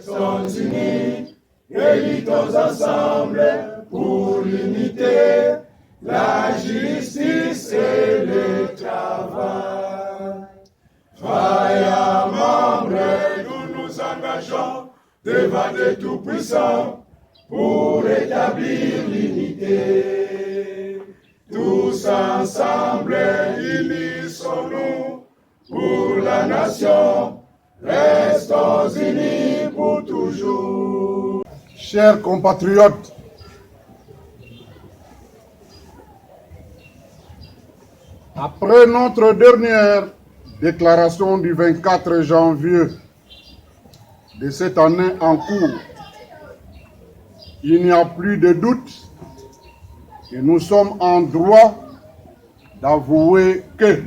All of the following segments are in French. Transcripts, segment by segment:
sont unis et tous ensemble pour l'unité, la justice et le travail. Vaillants membres, nous nous engageons devant le Tout-Puissant pour établir l'unité. Tous ensemble, unissons-nous pour la nation, restons unis pour toujours. Chers compatriotes, après notre dernière déclaration du 24 janvier de cette année en cours, il n'y a plus de doute et nous sommes en droit d'avouer que,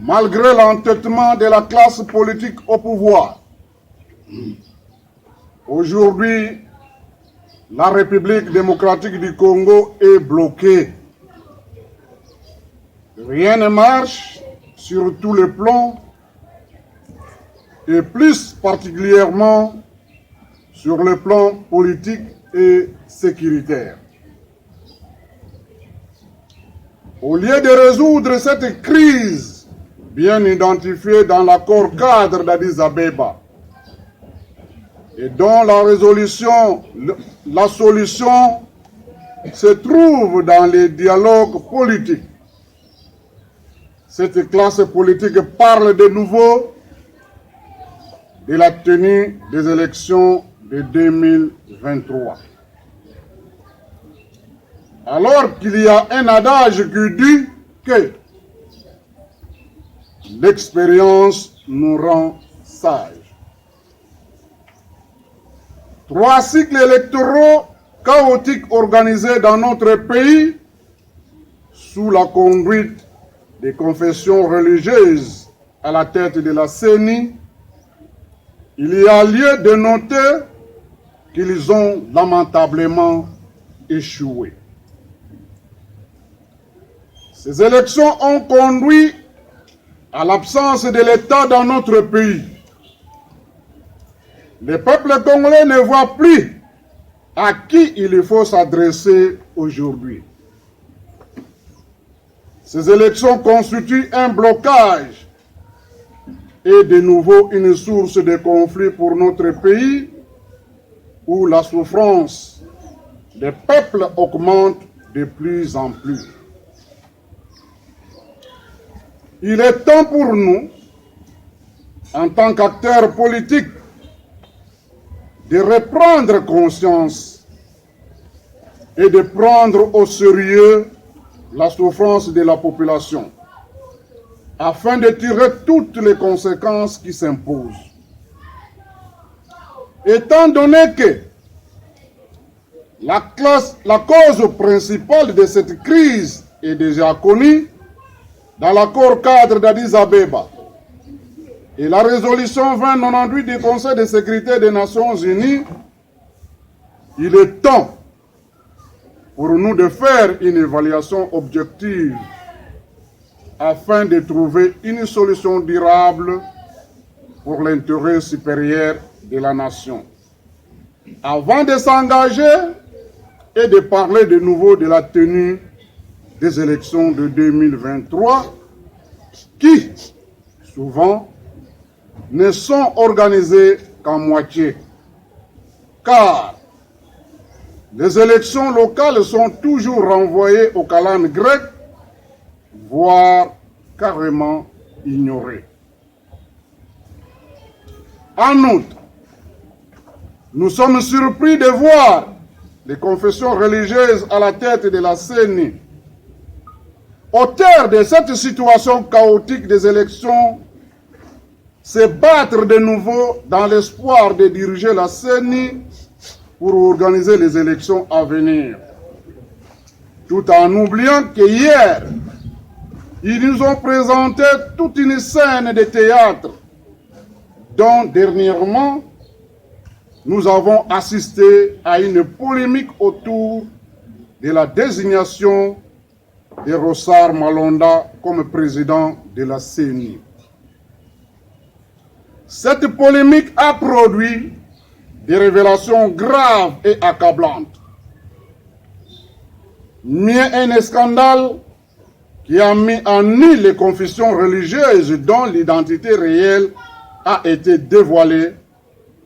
malgré l'entêtement de la classe politique au pouvoir, aujourd'hui, la République démocratique du Congo est bloquée. Rien ne marche sur tous les plans et plus particulièrement sur le plan politique et sécuritaire. Au lieu de résoudre cette crise bien identifiée dans l'accord cadre d'Addis Abeba et dont la solution se trouve dans les dialogues politiques, cette classe politique parle de nouveau de la tenue des élections de 2023. Alors qu'il y a un adage qui dit que l'expérience nous rend sages. 3 cycles électoraux chaotiques organisés dans notre pays sous la conduite des confessions religieuses à la tête de la CENI, il y a lieu de noter qu'ils ont lamentablement échoué. Ces élections ont conduit à l'absence de l'État dans notre pays. Le peuple congolais ne voit plus à qui il faut s'adresser aujourd'hui. Ces élections constituent un blocage et de nouveau une source de conflit pour notre pays où la souffrance des peuples augmente de plus en plus. Il est temps pour nous, en tant qu'acteurs politiques, de reprendre conscience et de prendre au sérieux la souffrance de la population, afin de tirer toutes les conséquences qui s'imposent. Étant donné que la cause principale de cette crise est déjà connue dans l'accord cadre d'Addis Abeba et la résolution 2098 du Conseil de sécurité des Nations Unies, il est temps pour nous de faire une évaluation objective afin de trouver une solution durable pour l'intérêt supérieur de la nation. Avant de s'engager et de parler de nouveau de la tenue des élections de 2023, qui, souvent, ne sont organisées qu'en moitié, car les élections locales sont toujours renvoyées au calendrier grec, voire carrément ignorées. En outre, nous sommes surpris de voir les confessions religieuses à la tête de la CENI. Auteurs de cette situation chaotique des élections, se battre de nouveau dans l'espoir de diriger la CENI pour organiser les élections à venir. Tout en oubliant que hier, ils nous ont présenté toute une scène de théâtre dont dernièrement, nous avons assisté à une polémique autour de la désignation de Rossard Malonda comme président de la CENI. Cette polémique a produit des révélations graves et accablantes. Mieux un scandale qui a mis en nu les confessions religieuses dont l'identité réelle a été dévoilée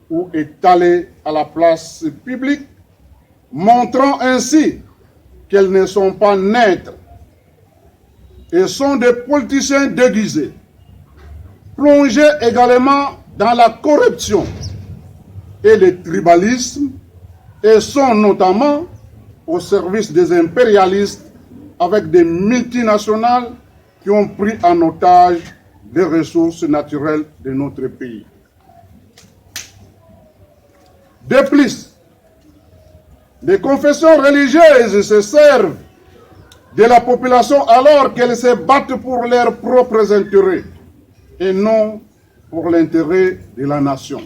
ou étalée à la place publique, montrant ainsi qu'elles ne sont pas neutres et sont des politiciens déguisés, plongés également dans la corruption et le tribalisme et sont notamment au service des impérialistes avec des multinationales qui ont pris en otage les ressources naturelles de notre pays. De plus, les confessions religieuses se servent de la population alors qu'elles se battent pour leurs propres intérêts et non pour l'intérêt de la nation.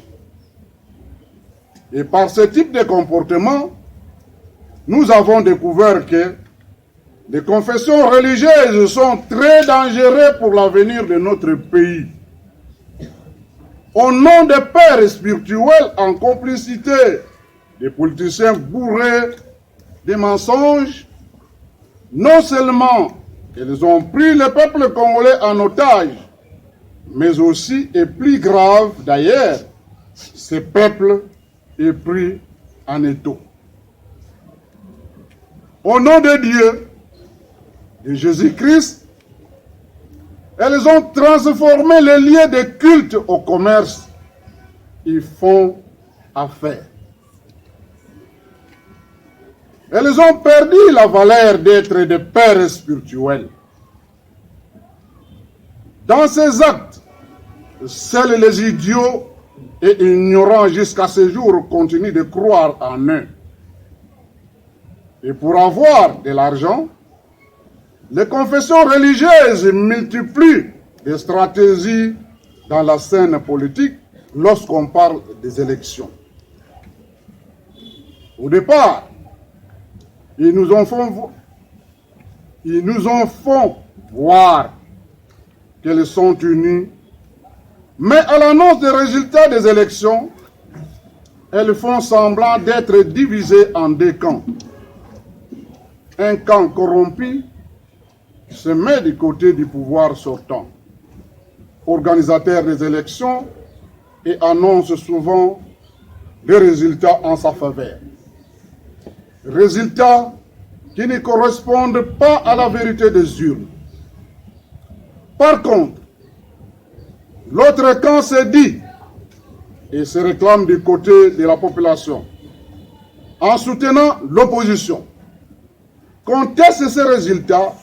Et par ce type de comportement, nous avons découvert que les confessions religieuses sont très dangereuses pour l'avenir de notre pays. Au nom des pères spirituels en complicité des politiciens bourrés des mensonges, non seulement ils ont pris le peuple congolais en otage, mais aussi, et plus grave d'ailleurs, ce peuple est pris en étau. Au nom de Dieu, de Jésus-Christ, elles ont transformé les lieux de culte au commerce. Ils font affaire. Elles ont perdu la valeur d'être des pères spirituels. Dans ces actes, seuls les idiots et ignorants jusqu'à ce jour continuent de croire en eux. Et pour avoir de l'argent, les confessions religieuses multiplient les stratégies dans la scène politique lorsqu'on parle des élections. Au départ, ils nous en font voir qu'elles sont unies, mais à l'annonce des résultats des élections, elles font semblant d'être divisées en deux camps. Un camp corrompu se met du côté du pouvoir sortant, organisateur des élections, et annonce souvent des résultats en sa faveur. Résultats qui ne correspondent pas à la vérité des urnes. Par contre, l'autre camp se dit et se réclame du côté de la population en soutenant l'opposition, conteste ces résultats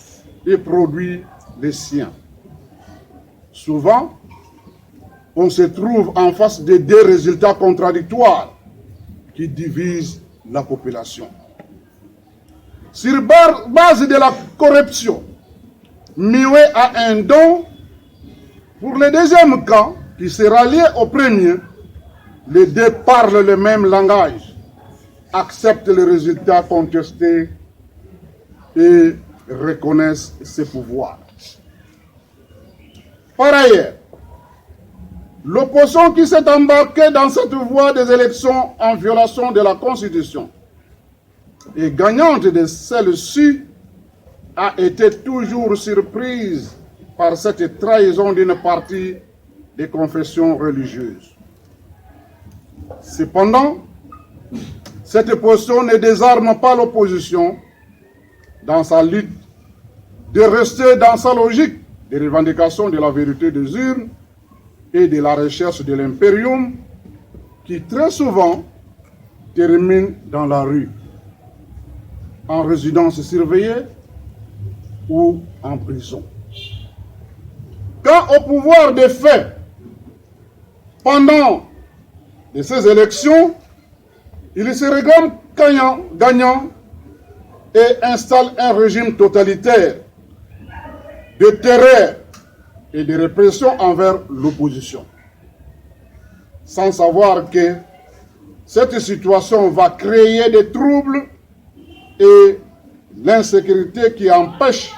et produit les siens. Souvent, on se trouve en face de deux résultats contradictoires qui divisent la population. Sur base de la corruption, mué à un don, pour le deuxième camp, qui se rallie au premier, les deux parlent le même langage, acceptent les résultats contestés et reconnaissent ses pouvoirs. Par ailleurs, l'opposition qui s'est embarquée dans cette voie des élections en violation de la Constitution et gagnante de celle-ci a été toujours surprise par cette trahison d'une partie des confessions religieuses. Cependant, cette position ne désarme pas l'opposition dans sa lutte de rester dans sa logique de revendication de la vérité des urnes et de la recherche de l'impérium qui très souvent termine dans la rue, en résidence surveillée ou en prison. Quant au pouvoir des faits, pendant ces élections, il se réclame gagnant et installe un régime totalitaire de terreur et de répression envers l'opposition, sans savoir que cette situation va créer des troubles et l'insécurité qui empêche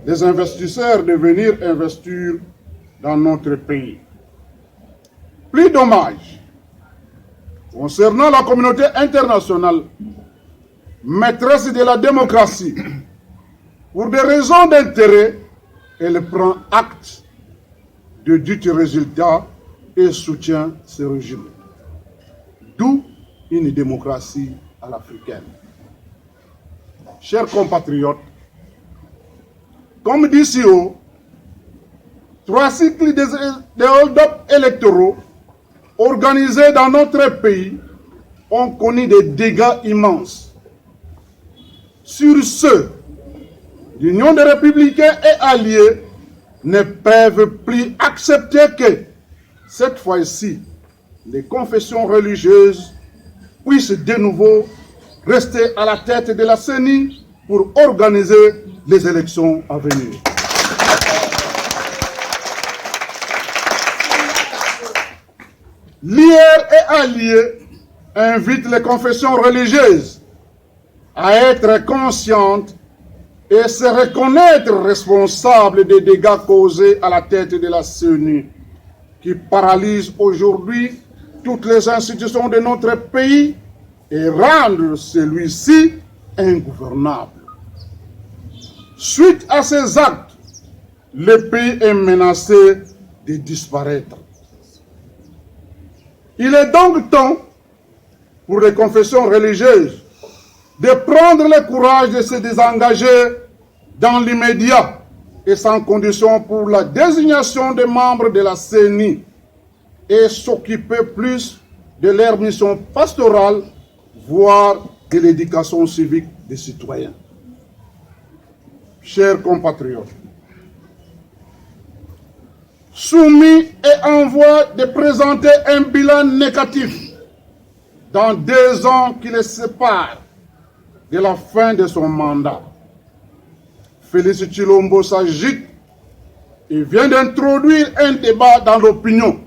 les investisseurs de venir investir dans notre pays. plus dommage concernant la communauté internationale, maîtresse de la démocratie. Pour des raisons d'intérêt, elle prend acte de dits résultats et soutient ce régime. D'où une démocratie à l'africaine. Chers compatriotes, comme dit si haut, 3 cycles de hold-up électoraux organisés dans notre pays ont connu des dégâts immenses. Sur ce, l'Union des Républicains et alliés ne peuvent plus accepter que, cette fois-ci, les confessions religieuses puissent de nouveau rester à la tête de la CENI pour organiser les élections à venir. L'IR et alliés invitent les confessions religieuses à être conscientes et se reconnaître responsables des dégâts causés à la tête de la CENI, qui paralyse aujourd'hui toutes les institutions de notre pays et rendre celui-ci ingouvernable. Suite à ces actes, le pays est menacé de disparaître. Il est donc temps pour les confessions religieuses de prendre le courage de se désengager dans l'immédiat et sans condition pour la désignation des membres de la CENI et s'occuper plus de leur mission pastorale, voire de l'éducation civique des citoyens. Chers compatriotes, soumis et en voie de présenter un bilan négatif dans 2 ans qui les séparent de la fin de son mandat, Félix Tshilombo s'agite et vient d'introduire un débat dans l'opinion,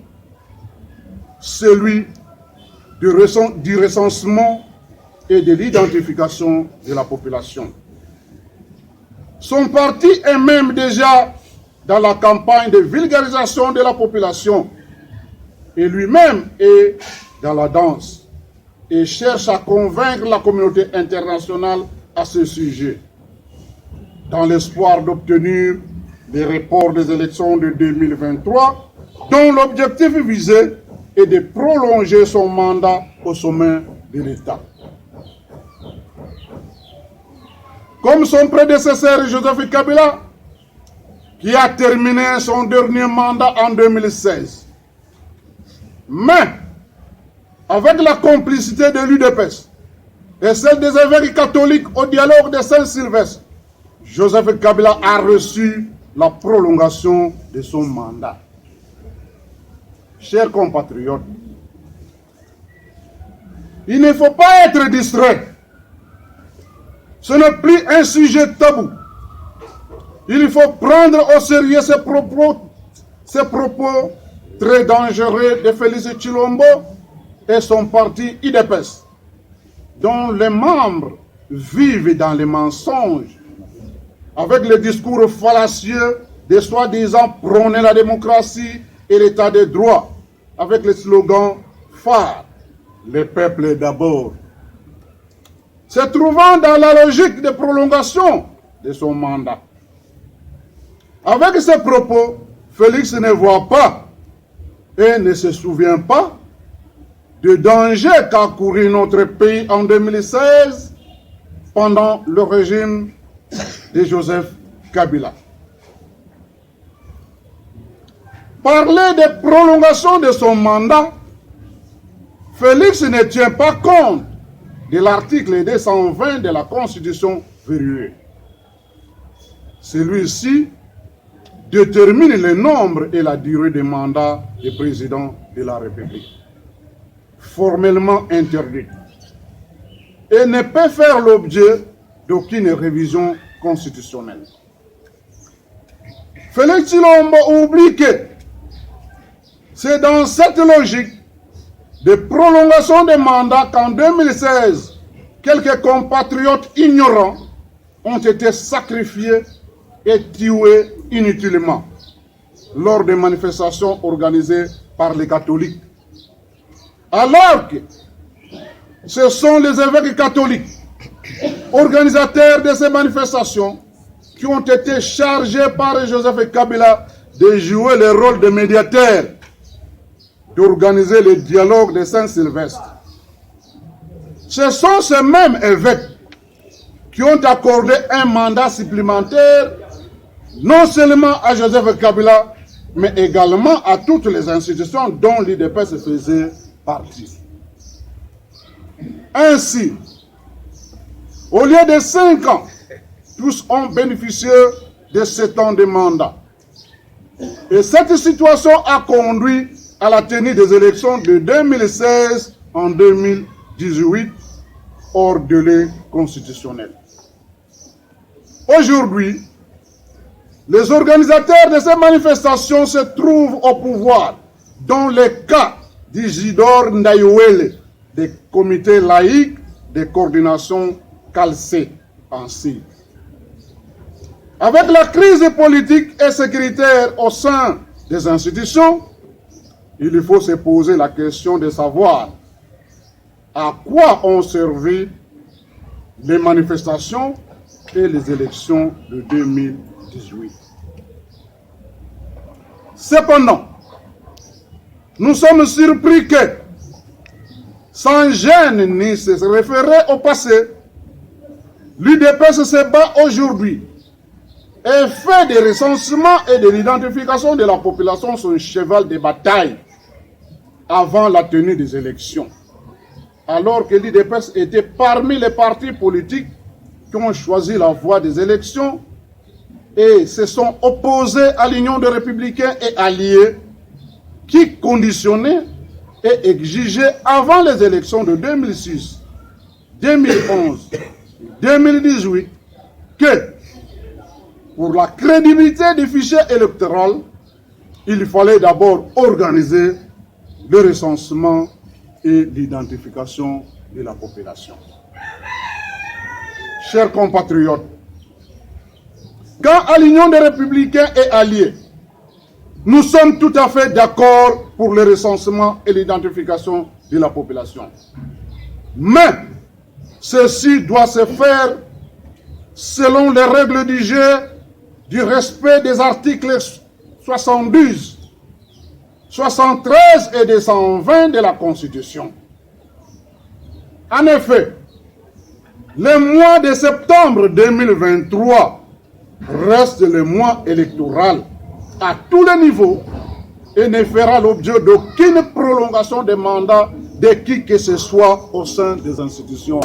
celui du recensement et de l'identification de la population. Son parti est même déjà dans la campagne de vulgarisation de la population et lui-même est dans la danse et cherche à convaincre la communauté internationale à ce sujet, dans l'espoir d'obtenir des reports des élections de 2023, dont l'objectif visé est de prolonger son mandat au sommet de l'État. Comme son prédécesseur Joseph Kabila, qui a terminé son dernier mandat en 2016. Mais, avec la complicité de l'UDPS et celle des évêques catholiques au dialogue de Saint-Sylvestre, Joseph Kabila a reçu la prolongation de son mandat. Chers compatriotes, il ne faut pas être distrait. Ce n'est plus un sujet tabou. Il faut prendre au sérieux ces propos très dangereux de Félix Tshilombo et son parti UDPS, dont les membres vivent dans les mensonges, avec les discours fallacieux de soi-disant prôner la démocratie et l'état de droit, avec le slogan phare « Le peuple d'abord ». Se trouvant dans la logique de prolongation de son mandat. Avec ces propos, Félix ne voit pas et ne se souvient pas du danger qu'a couru notre pays en 2016 pendant le régime de Joseph Kabila. Parler de prolongation de son mandat, Félix ne tient pas compte de l'article 220 de la Constitution verrouillée. Celui-ci détermine le nombre et la durée des mandats du président de la République, formellement interdit, et ne peut faire l'objet d'aucune révision constitutionnelle. Félix Tshilombo oublie que c'est dans cette logique de prolongation des mandats qu'en 2016, quelques compatriotes ignorants ont été sacrifiés et tués inutilement lors des manifestations organisées par les catholiques Alors que ce sont les évêques catholiques, organisateurs de ces manifestations, qui ont été chargés par Joseph Kabila de jouer le rôle de médiateur, d'organiser le dialogue de Saint-Sylvestre. Ce sont ces mêmes évêques qui ont accordé un mandat supplémentaire non seulement à Joseph Kabila, mais également à toutes les institutions dont l'UDPS faisait partie. Ainsi, au lieu de 5 ans, tous ont bénéficié de 7 ans de mandat. Et cette situation a conduit à la tenue des élections de 2016 en 2018 hors délai constitutionnel. Aujourd'hui, les organisateurs de ces manifestations se trouvent au pouvoir, dans le cas d'Isidore Ndayouele, des comités laïcs de coordination calcée en Syrie. Avec la crise politique et sécuritaire au sein des institutions, il faut se poser la question de savoir à quoi ont servi les manifestations et les élections de 2018. Cependant, nous sommes surpris que, sans gêne ni se référer au passé, l'UDPS se bat aujourd'hui et fait des recensements et de l'identification de la population son cheval de bataille avant la tenue des élections. Alors que l'UDPS était parmi les partis politiques qui ont choisi la voie des élections et se sont opposés à l'Union des Républicains et alliés qui conditionnaient et exigeaient avant les élections de 2006, 2011 et 2018 que pour la crédibilité du fichier électoral, il fallait d'abord organiser le recensement et l'identification de la population. Chers compatriotes, quand à l'Union des Républicains et alliés, nous sommes tout à fait d'accord pour le recensement et l'identification de la population. Mais ceci doit se faire selon les règles du jeu du respect des articles 72, 73 et 220 de la Constitution. En effet, le mois de septembre 2023 reste le mois électoral à tous les niveaux et ne fera l'objet d'aucune prolongation de mandat de qui que ce soit au sein des institutions.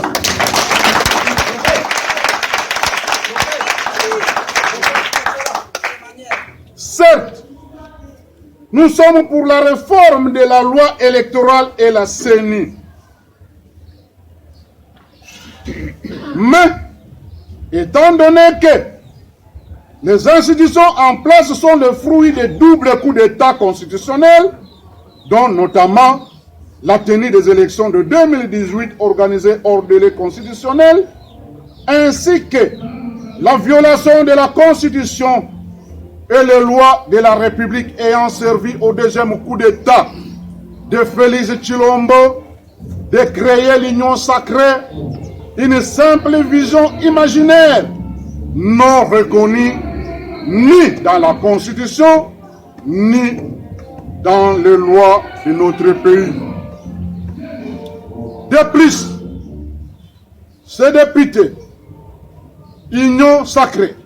Certes, nous sommes pour la réforme de la loi électorale et la CENI. Mais, étant donné que les institutions en place sont le fruit de doubles coups d'État constitutionnels, dont notamment la tenue des élections de 2018 organisées hors délai constitutionnel, ainsi que la violation de la Constitution et les lois de la République ayant servi au deuxième coup d'État de Félix Tshilombo de créer l'union sacrée, une simple vision imaginaire non reconnue ni dans la Constitution ni dans les lois de notre pays. De plus, ces députés, union sacrée,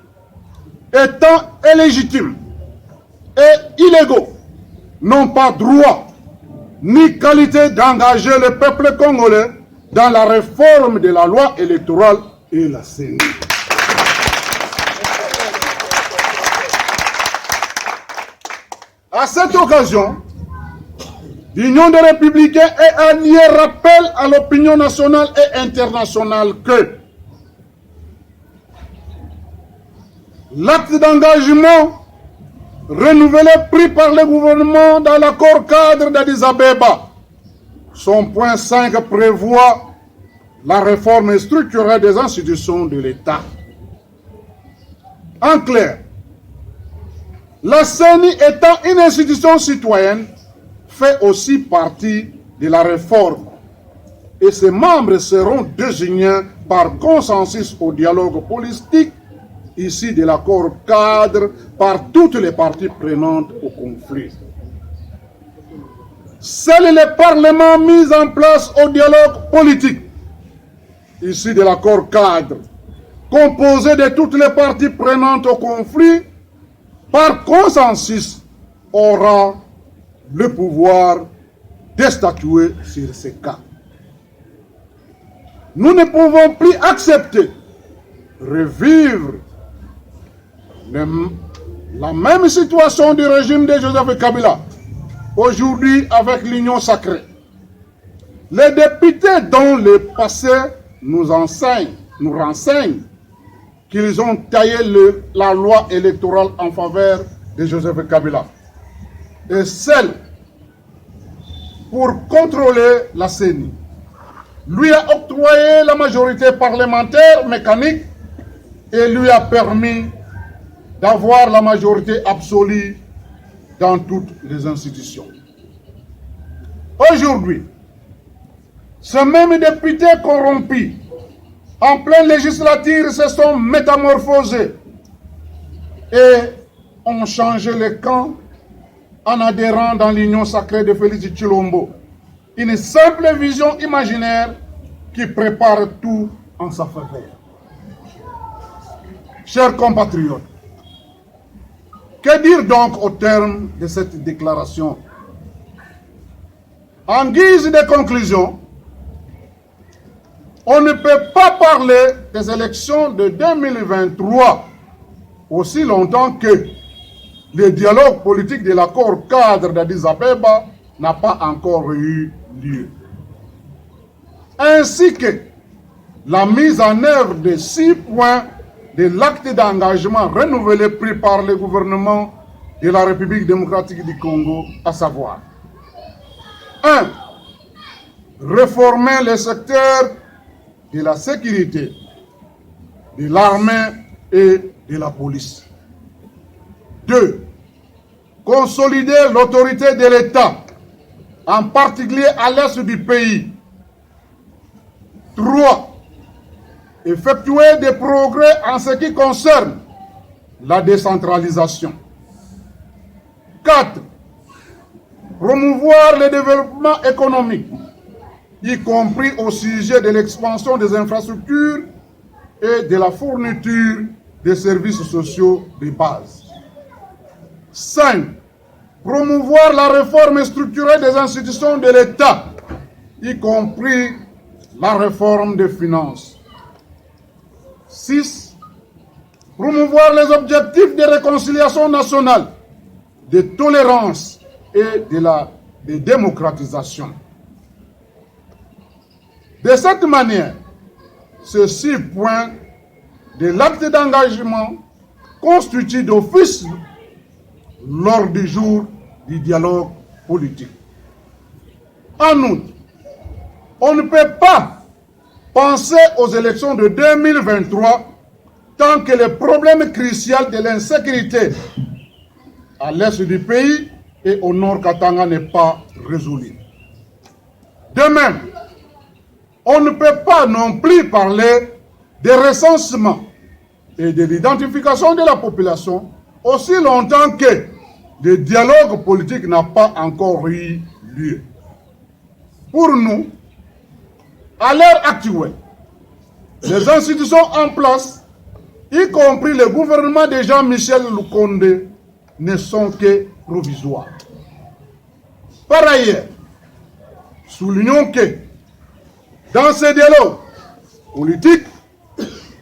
étant illégitimes et illégaux, n'ont pas droit ni qualité d'engager le peuple congolais dans la réforme de la loi électorale et la CENI. À cette occasion, l'Union des Républicains et alliés rappelle à l'opinion nationale et internationale que l'acte d'engagement renouvelé pris par le gouvernement dans l'accord cadre d'Addis Abeba, son point 5 prévoit la réforme structurelle des institutions de l'État. En clair, la CENI étant une institution citoyenne, fait aussi partie de la réforme et ses membres seront désignés par consensus au dialogue politique issu de l'accord cadre par toutes les parties prenantes au conflit. Seuls les parlements mis en place au dialogue politique issu de l'accord cadre, composé de toutes les parties prenantes au conflit, par consensus, aura le pouvoir de statuer sur ces cas. Nous ne pouvons plus accepter revivre la même situation du régime de Joseph Kabila, aujourd'hui avec l'Union sacrée. Les députés dont le passé nous renseignent qu'ils ont taillé la loi électorale en faveur de Joseph Kabila et celle pour contrôler la CENI lui a octroyé la majorité parlementaire mécanique et lui a permis d'avoir la majorité absolue dans toutes les institutions. Aujourd'hui, ce même député corrompu en pleine législature se sont métamorphosés et ont changé le camp en adhérant dans l'union sacrée de Félix Tshilombo. Une simple vision imaginaire qui prépare tout en sa faveur. Chers compatriotes, que dire donc au terme de cette déclaration? En guise de conclusion, on ne peut pas parler des élections de 2023 aussi longtemps que le dialogue politique de l'accord cadre d'Addis Abeba n'a pas encore eu lieu. Ainsi que la mise en œuvre de 6 points de l'acte d'engagement renouvelé pris par le gouvernement de la République démocratique du Congo, à savoir 1. Réformer le secteur de la sécurité, de l'armée et de la police. 2. Consolider l'autorité de l'État, en particulier à l'est du pays. 3. Effectuer des progrès en ce qui concerne la décentralisation. 4. Promouvoir le développement économique, y compris au sujet de l'expansion des infrastructures et de la fourniture des services sociaux de base. 5. Promouvoir la réforme structurelle des institutions de l'État, y compris la réforme des finances. 6. Promouvoir les objectifs de réconciliation nationale, de tolérance et de démocratisation. De cette manière, ces 6 points de l'acte d'engagement constituent d'office l'ordre du jour du dialogue politique. En outre, on ne peut pas penser aux élections de 2023 tant que le problème crucial de l'insécurité à l'est du pays et au nord Katanga n'est pas résolu. De même, on ne peut pas non plus parler de recensement et de l'identification de la population aussi longtemps que le dialogue politique n'a pas encore eu lieu. Pour nous, à l'heure actuelle, les institutions en place, y compris le gouvernement de Jean-Michel Lukonde, ne sont que provisoires. Par ailleurs, soulignons que dans ce dialogue politique,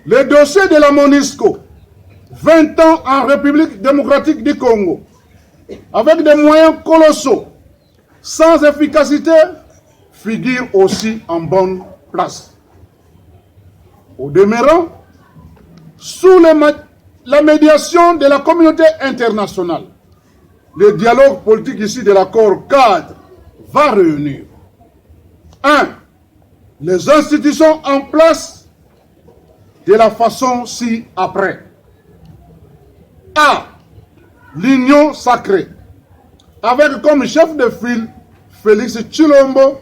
le dossier de la MONUSCO, 20 ans en République démocratique du Congo, avec des moyens colossaux, sans efficacité, figure aussi en bonne place. Au demeurant, sous la médiation de la communauté internationale, le dialogue politique ici de l'accord cadre va réunir 1. Les institutions en place de la façon ci-après. A. L'union sacrée, avec comme chef de file Félix Tshilombo,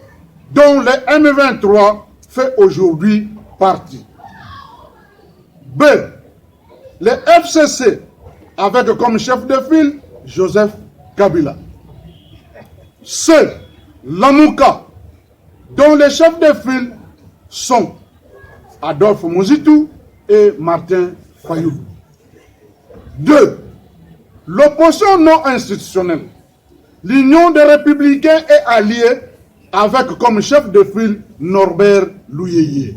dont le M23 fait aujourd'hui partie. B. Le FCC, avec comme chef de file Joseph Kabila. C. Lamouka, dont les chefs de file sont Adolphe Mouzitou et Martin Fayoulou. 2. L'opposition non institutionnelle. L'Union des Républicains est alliée avec comme chef de file Norbert Louyeye.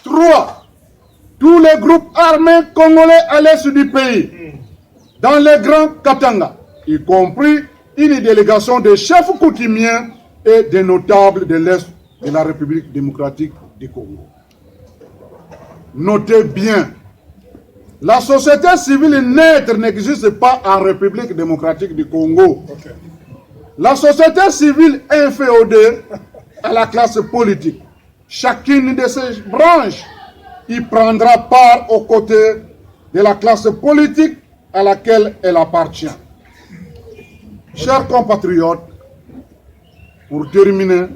3. Tous les groupes armés congolais à l'est du pays, dans les grands Katanga, y compris une délégation de chefs coutumiers et des notables de l'est de la République démocratique du Congo. Notez bien, la société civile neutre n'existe pas en République démocratique du Congo. La société civile est inféodée à la classe politique. Chacune de ces branches y prendra part aux côtés de la classe politique à laquelle elle appartient. Chers compatriotes, pour terminer,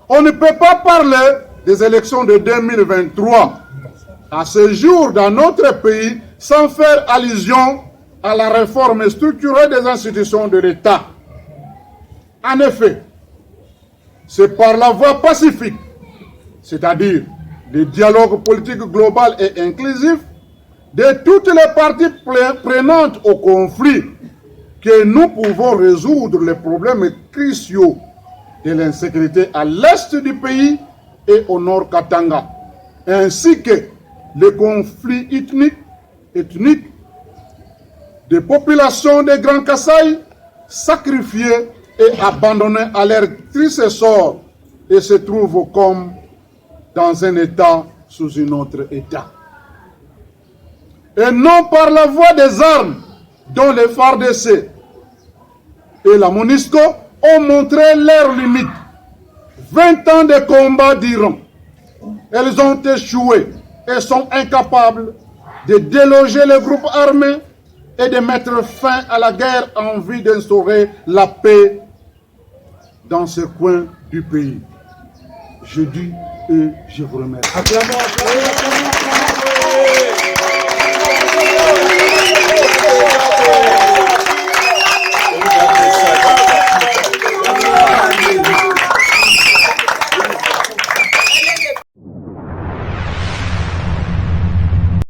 on ne peut pas parler des élections de 2023 à ce jour dans notre pays sans faire allusion à la réforme structurelle des institutions de l'État. En effet, c'est par la voie pacifique, c'est-à-dire le dialogue politique global et inclusif de toutes les parties prenantes au conflit, que nous pouvons résoudre les problèmes cruciaux de l'insécurité à l'est du pays et au nord Katanga, ainsi que les conflits ethniques des populations des Grands Kasaï sacrifiées et abandonnées à leur triste sort et se trouvent comme dans un état sous un autre état. Et non par la voie des armes dont les FARDC et la MONUSCO ont montré leurs limites. 20 ans de combat d'Iran. Elles ont échoué et sont incapables de déloger les groupes armés et de mettre fin à la guerre en vue d'instaurer la paix dans ce coin du pays. Je dis et je vous remercie.